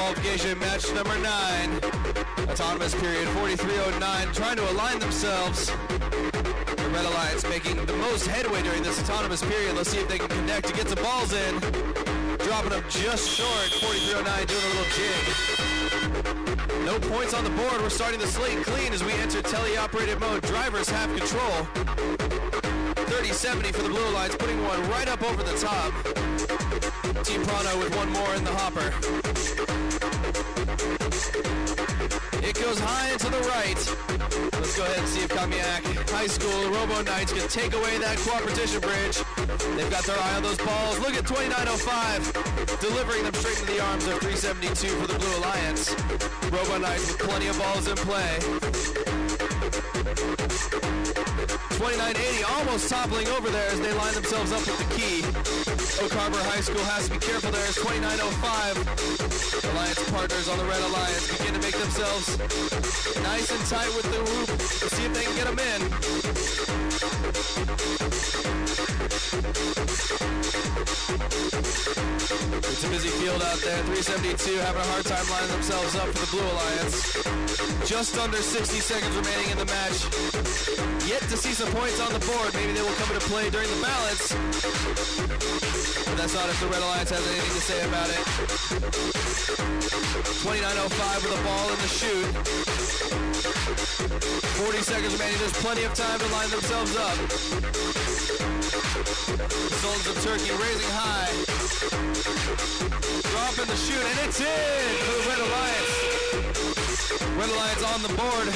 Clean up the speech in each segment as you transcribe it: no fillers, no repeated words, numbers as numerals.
qualification match number 9. Autonomous period 43:09, trying to align themselves. The Red Alliance making the most headway during this autonomous period. Let's see if they can connect to get some balls in. Dropping them just short, 43:09, doing a little jig. No points on the board. We're starting the slate clean as we enter teleoperated mode. Drivers have control. 30-70 for the Blue Alliance, putting one right up over the top. Team Prano with one more in the hopper. It goes high and to the right. Let's go ahead and see if Kamiak High School Robo Knights can take away that cooperation bridge. They've got their eye on those balls. Look at 29:05, delivering them straight into the arms of 372 for the Blue Alliance. Robo Knights with plenty of balls in play. 29:80 almost toppling over there as they line themselves up with the key. Oak Harbor High School has to be careful there as 29:05. Alliance partners on the Red Alliance begin to make themselves nice and tight with the loop. Let's see if they can get them in. It's a busy field out there. 372 having a hard time lining themselves up for the Blue Alliance. Just under 60 seconds remaining in the match. Yet to see some points on the board. Maybe they will come into play during the balance. But that's not if the Red Alliance has anything to say about it. 29:05 with a ball in the chute. 40 seconds remaining. There's plenty of time to line themselves up. Sultans of Turkey raising high. Drop in the chute, and it's in for the Red Alliance. Red Alliance on the board.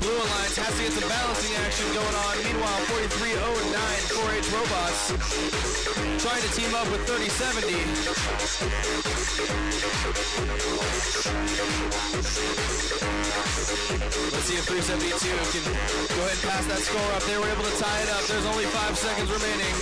Blue Alliance has to get some balancing action going on. Meanwhile, 43:09 4H Robots trying to team up with 30-70. Let's see if 372 can go ahead and pass that score up. They were able to tie it up. There's only 5 seconds remaining.